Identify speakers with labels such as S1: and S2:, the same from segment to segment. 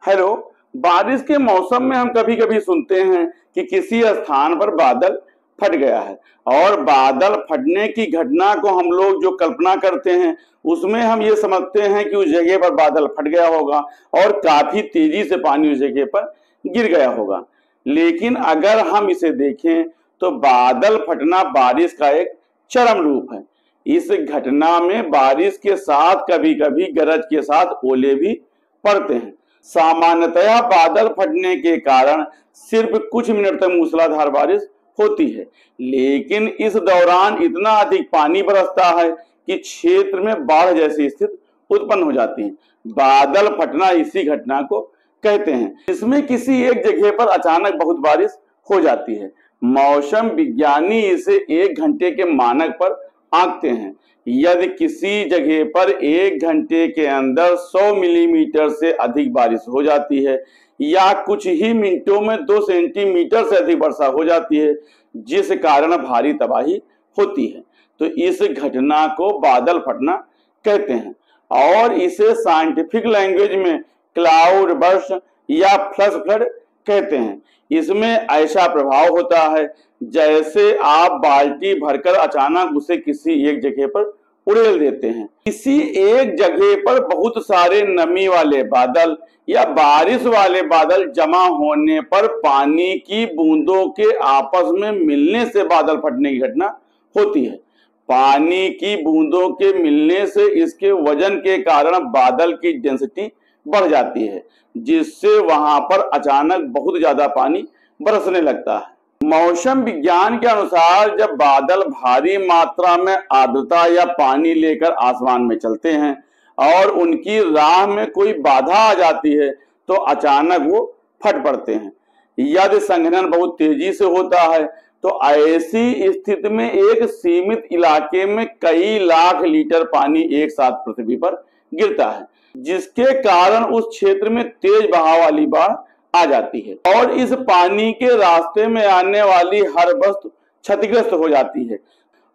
S1: Hello. बारिश के मौसम में हम कभी कभी सुनते हैं कि किसी स्थान पर बादल फट गया है, और बादल फटने की घटना को हम लोग जो कल्पना करते हैं उसमें हम ये समझते हैं कि उस जगह पर बादल फट गया होगा और काफी तेजी से पानी उस जगह पर गिर गया होगा। लेकिन अगर हम इसे देखें तो बादल फटना बारिश का एक चरम रूप है। इस घटना में बारिश के साथ कभी कभी गरज के साथ ओले भी पड़ते हैं। सामान्यतया बादल फटने के कारण सिर्फ कुछ मिनट तक मूसलाधार बारिश होती है, लेकिन इस दौरान इतना अधिक पानी बरसता है कि क्षेत्र में बाढ़ जैसी स्थिति उत्पन्न हो जाती है। बादल फटना इसी घटना को कहते हैं। इसमें किसी एक जगह पर अचानक बहुत बारिश हो जाती है। मौसम विज्ञानी इसे 1 घंटे के मानक पर आंकते हैं। यदि किसी जगह पर 1 घंटे के अंदर 100 मिलीमीटर से अधिक बारिश हो जाती है या कुछ ही मिनटों में 2 सेंटीमीटर से अधिक वर्षा हो जाती है, जिस कारण भारी तबाही होती है, तो इस घटना को बादल फटना कहते हैं। और इसे साइंटिफिक लैंग्वेज में क्लाउड बर्स्ट या फ्लश फ्लड कहते हैं। इसमें ऐसा प्रभाव होता है जैसे आप बाल्टी भरकर अचानक उसे किसी एक जगह पर उड़ेल देते हैं। किसी एक जगह पर बहुत सारे नमी वाले बादल या बारिश वाले बादल जमा होने पर पानी की बूंदों के आपस में मिलने से बादल फटने की घटना होती है। पानी की बूंदों के मिलने से इसके वजन के कारण बादल की डेंसिटी बढ़ जाती है, जिससे वहां पर अचानक बहुत ज्यादा पानी बरसने लगता है। मौसम विज्ञान के अनुसार जब बादल भारी मात्रा में आर्द्रता या पानी लेकर आसमान में चलते हैं और उनकी राह में कोई बाधा आ जाती है तो अचानक वो फट पड़ते हैं। यदि संघनन बहुत तेजी से होता है तो ऐसी स्थिति में एक सीमित इलाके में कई लाख लीटर पानी एक साथ पृथ्वी पर गिरता है, जिसके कारण उस क्षेत्र में तेज बहाव वाली बाढ़ आ जाती है और इस पानी के रास्ते में आने वाली हर वस्तु क्षतिग्रस्त हो जाती है।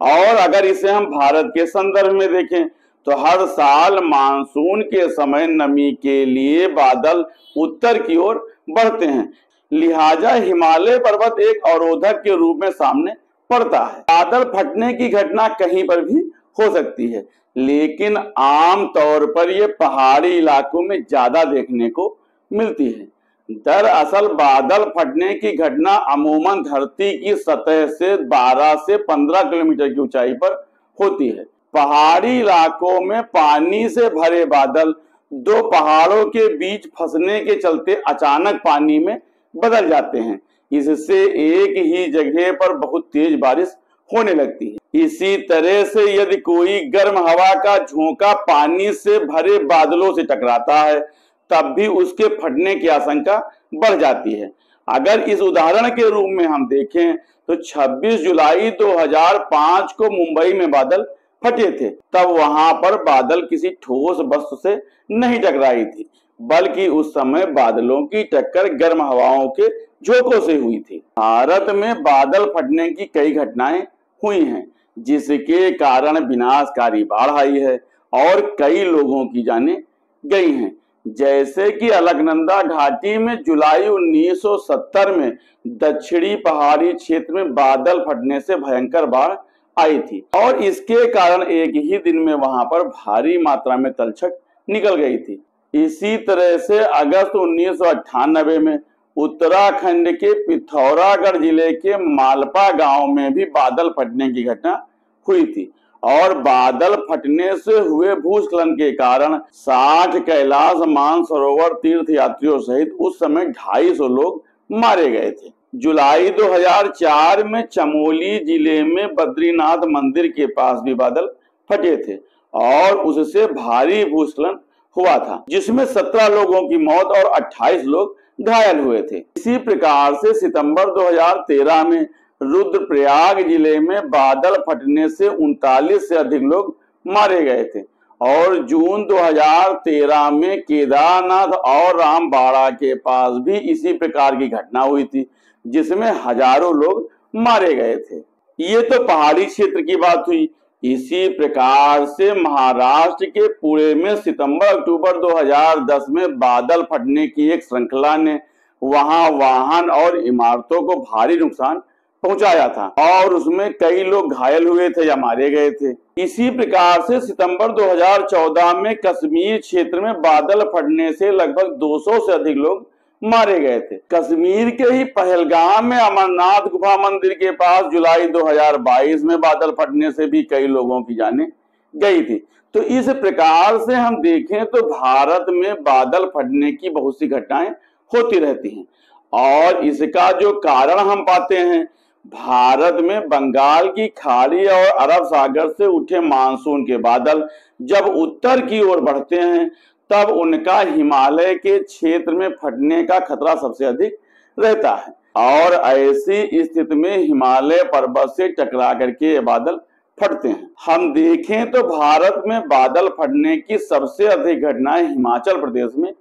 S1: और अगर इसे हम भारत के संदर्भ में देखें तो हर साल मानसून के समय नमी के लिए बादल उत्तर की ओर बढ़ते हैं, लिहाजा हिमालय पर्वत एक अवरोधक के रूप में सामने पड़ता है। बादल फटने की घटना कहीं पर भी हो सकती है, लेकिन आम तौर पर यह पहाड़ी इलाकों में ज्यादा देखने को मिलती है। दरअसल बादल फटने की घटना अमूमन धरती की सतह से 12 से 15 किलोमीटर की ऊंचाई पर होती है। पहाड़ी इलाकों में पानी से भरे बादल 2 पहाड़ों के बीच फंसने के चलते अचानक पानी में बदल जाते हैं। इससे एक ही जगह पर बहुत तेज बारिश होने लगती है। इसी तरह से यदि कोई गर्म हवा का झोंका पानी से भरे बादलों से टकराता है तब भी उसके फटने की आशंका बढ़ जाती है। अगर इस उदाहरण के रूप में हम देखें तो 26 जुलाई 2005 को मुंबई में बादल फटे थे। तब वहां पर बादल किसी ठोस वस्तु से नहीं टकराई थी, बल्कि उस समय बादलों की टक्कर गर्म हवाओं के झोंकों से हुई थी। भारत में बादल फटने की कई घटनाएं हुई हैं, जिसके कारण विनाशकारी बाढ़ आई है और कई लोगों की जानें गई हैं। जैसे कि अलकनंदा घाटी में जुलाई 1970 में दक्षिणी पहाड़ी क्षेत्र में बादल फटने से भयंकर बाढ़ आई थी और इसके कारण एक ही दिन में वहां पर भारी मात्रा में तलछट निकल गई थी। इसी तरह से अगस्त 1998 में उत्तराखंड के पिथौरागढ़ जिले के मालपा गांव में भी बादल फटने की घटना हुई थी और बादल फटने से हुए भूस्खलन के कारण 60 कैलाश मानसरोवर तीर्थ यात्रियों सहित उस समय 250 लोग मारे गए थे। जुलाई 2004 में चमोली जिले में बद्रीनाथ मंदिर के पास भी बादल फटे थे और उससे भारी भूस्खलन हुआ था, जिसमें 17 लोगों की मौत और 28 लोग घायल हुए थे। इसी प्रकार से सितंबर 2013 में रुद्रप्रयाग जिले में बादल फटने से 39 से अधिक लोग मारे गए थे और जून 2013 में केदारनाथ और रामबाड़ा के पास भी इसी प्रकार की घटना हुई थी, जिसमें हजारों लोग मारे गए थे। ये तो पहाड़ी क्षेत्र की बात हुई। इसी प्रकार से महाराष्ट्र के पुणे में सितंबर-अक्टूबर 2010 में बादल फटने की एक श्रृंखला ने वहां वाहन और इमारतों को भारी नुकसान पहुंचाया था और उसमें कई लोग घायल हुए थे या मारे गए थे। इसी प्रकार से सितंबर 2014 में कश्मीर क्षेत्र में बादल फटने से लगभग 200 से अधिक लोग मारे गए थे। कश्मीर के ही पहलगाम में अमरनाथ गुफा मंदिर के पास जुलाई 2022 में बादल फटने से भी कई लोगों की जानें गई थी। तो इस प्रकार से हम देखें तो भारत में बादल फटने की बहुत सी घटनाएं होती रहती हैं और इसका जो कारण हम पाते हैं, भारत में बंगाल की खाड़ी और अरब सागर से उठे मानसून के बादल जब उत्तर की ओर बढ़ते हैं तब उनका हिमालय के क्षेत्र में फटने का खतरा सबसे अधिक रहता है और ऐसी स्थिति में हिमालय पर्वत से टकरा करके ये बादल फटते हैं। हम देखें तो भारत में बादल फटने की सबसे अधिक घटनाएं हिमाचल प्रदेश में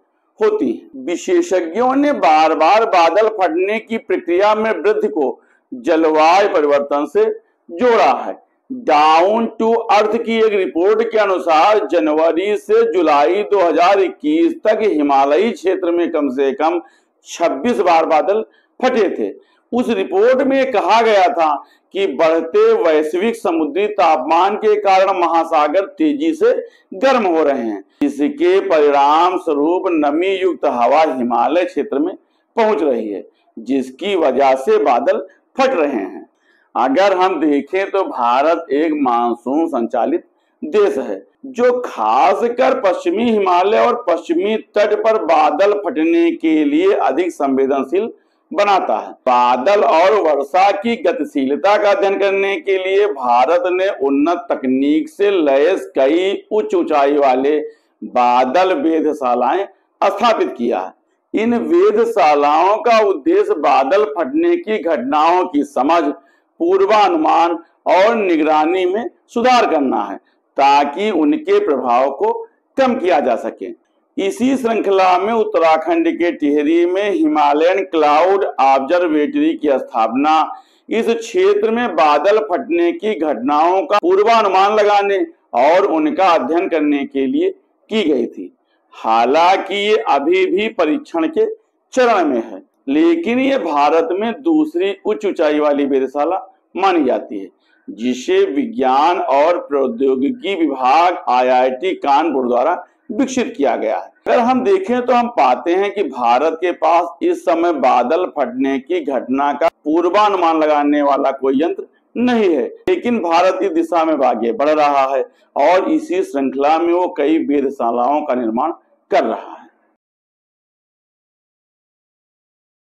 S1: होती हैं। विशेषज्ञों ने बार बार बादल फटने की प्रक्रिया में वृद्धि को जलवायु परिवर्तन से जोड़ा है। डाउन टू अर्थ की एक रिपोर्ट के अनुसार जनवरी से जुलाई 2021 तक हिमालयी क्षेत्र में कम से कम 26 बार बादल फटे थे। उस रिपोर्ट में कहा गया था कि बढ़ते वैश्विक समुद्री तापमान के कारण महासागर तेजी से गर्म हो रहे हैं। इसके परिणाम स्वरूप नमी युक्त हवा हिमालय क्षेत्र में पहुंच रही है, जिसकी वजह से बादल फट रहे हैं। अगर हम देखें तो भारत एक मानसून संचालित देश है जो खासकर पश्चिमी हिमालय और पश्चिमी तट पर बादल फटने के लिए अधिक संवेदनशील बनाता है। बादल और वर्षा की गतिशीलता का अध्ययन करने के लिए भारत ने उन्नत तकनीक से लैस कई उच्च ऊंचाई वाले बादल वेधशालाएं स्थापित किया है। इन वेधशालाओं का उद्देश्य बादल फटने की घटनाओं की समझ, पूर्वानुमान और निगरानी में सुधार करना है ताकि उनके प्रभाव को कम किया जा सके। इसी श्रृंखला में उत्तराखंड के टिहरी में हिमालयन क्लाउड ऑब्जर्वेटरी की स्थापना इस क्षेत्र में बादल फटने की घटनाओं का पूर्वानुमान लगाने और उनका अध्ययन करने के लिए की गई थी। हालांकि ये अभी भी परीक्षण के चरण में है, लेकिन ये भारत में दूसरी उच्च ऊंचाई वाली वेधशाला मानी जाती है जिसे विज्ञान और प्रौद्योगिकी विभाग IIT कानपुर द्वारा विकसित किया गया है। अगर हम देखें तो हम पाते हैं कि भारत के पास इस समय बादल फटने की घटना का पूर्वानुमान लगाने वाला कोई यंत्र नहीं है, लेकिन भारत इस दिशा में आगे बढ़ रहा है और इसी श्रृंखला में वो कई वेधशालाओं का निर्माण कर रहा है।